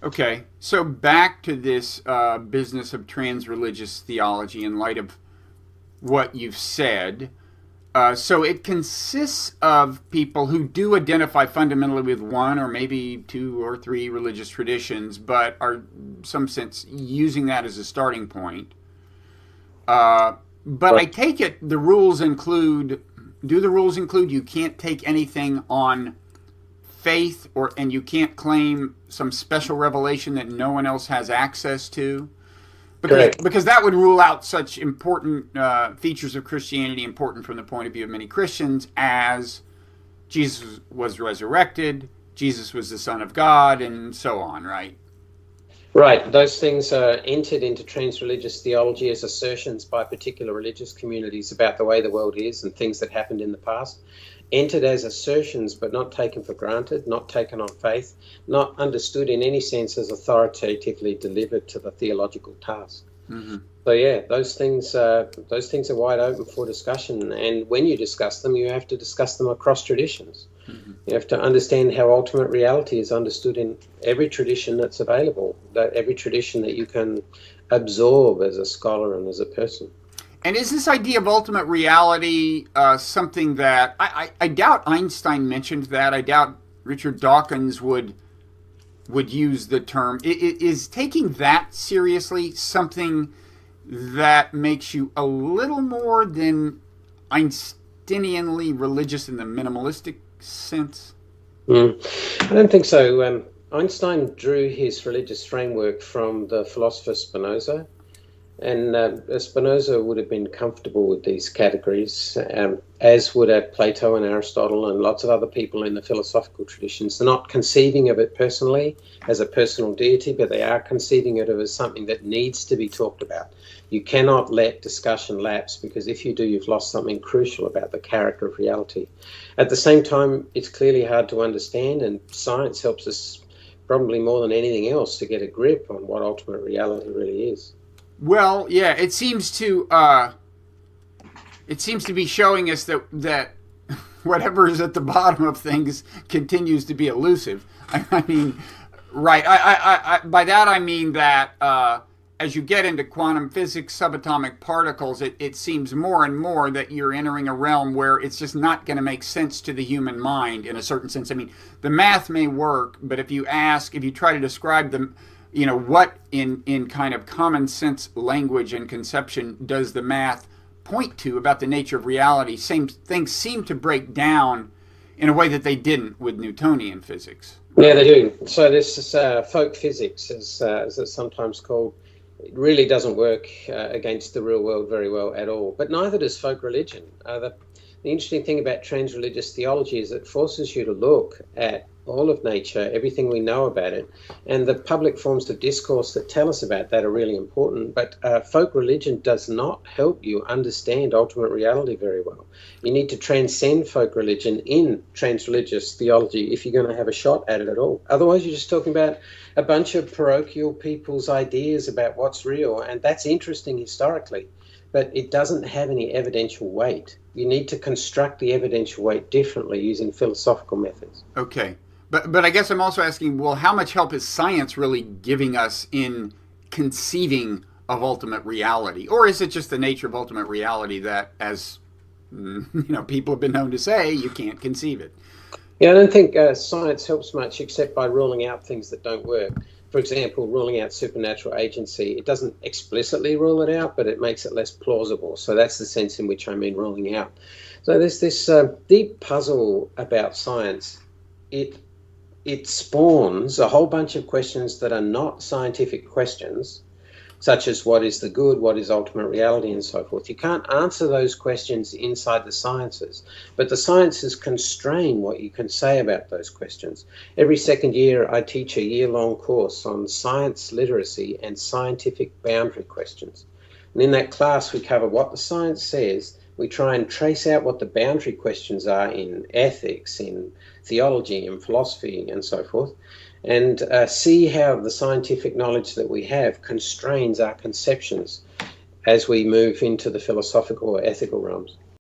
Okay, so back to this business of trans-religious theology in light of what you've said. So it consists of people who do identify fundamentally with one or maybe two or three religious traditions, but are, in some sense, using that as a starting point. But I take it the rules include. Do the rules include you can't take anything on faith, and you can't claim some special revelation that no one else has access to? Because that would rule out such important features of Christianity, important from the point of view of many Christians, as Jesus was resurrected, Jesus was the Son of God, and so on, right? Right. Those things are entered into trans-religious theology as assertions by particular religious communities about the way the world is and things that happened in the past. Entered as assertions, but not taken for granted, not taken on faith, not understood in any sense as authoritatively delivered to the theological task. Mm-hmm. So yeah, those things are wide open for discussion. And when you discuss them, you have to discuss them across traditions. Mm-hmm. You have to understand how ultimate reality is understood in every tradition that's available, that every tradition that you can absorb as a scholar and as a person. And is this idea of ultimate reality something that I doubt Einstein mentioned that? I doubt Richard Dawkins would use the term. Is taking that seriously something that makes you a little more than Einsteinianly religious in the minimalistic sense? I don't think so. Einstein drew his religious framework from the philosopher Spinoza. And Spinoza would have been comfortable with these categories, as would have Plato and Aristotle and lots of other people in the philosophical traditions. They're not conceiving of it personally as a personal deity, but they are conceiving it as something that needs to be talked about. You cannot let discussion lapse, because if you do, you've lost something crucial about the character of reality. At the same time, it's clearly hard to understand, and science helps us probably more than anything else to get a grip on what ultimate reality really is. Well, yeah, it seems to be showing us that whatever is at the bottom of things continues to be elusive. I mean, right? I by that I mean that as you get into quantum physics, subatomic particles, it seems more and more that you're entering a realm where it's just not going to make sense to the human mind in a certain sense. I mean, the math may work, but if you try to describe them, what in kind of common sense language and conception does the math point to about the nature of reality? Same things seem to break down in a way that they didn't with Newtonian physics. Yeah, they do. So this is folk physics, as it's sometimes called. It really doesn't work against the real world very well at all. But neither does folk religion. The interesting thing about trans-religious theology is it forces you to look at all of nature, everything we know about it, and the public forms of discourse that tell us about that are really important. But folk religion does not help you understand ultimate reality very well. You need to transcend folk religion in trans-religious theology if you're going to have a shot at it at all. Otherwise, you're just talking about a bunch of parochial people's ideas about what's real, and that's interesting historically, but it doesn't have any evidential weight. You need to construct the evidential weight differently using philosophical methods. Okay. But I guess I'm also asking, well, how much help is science really giving us in conceiving of ultimate reality? Or is it just the nature of ultimate reality that, as people have been known to say, you can't conceive it? Yeah, I don't think science helps much except by ruling out things that don't work. For example, ruling out supernatural agency. It doesn't explicitly rule it out, but it makes it less plausible. So that's the sense in which I mean ruling out. So there's this deep puzzle about science. It spawns a whole bunch of questions that are not scientific questions, such as what is the good, what is ultimate reality, and so forth. You can't answer those questions inside the sciences, but the sciences constrain what you can say about those questions. Every second year, I teach a year-long course on science literacy and scientific boundary questions. And in that class, we cover what the science says. We try and trace out what the boundary questions are in ethics, in theology, in philosophy, and so forth, and see how the scientific knowledge that we have constrains our conceptions as we move into the philosophical or ethical realms.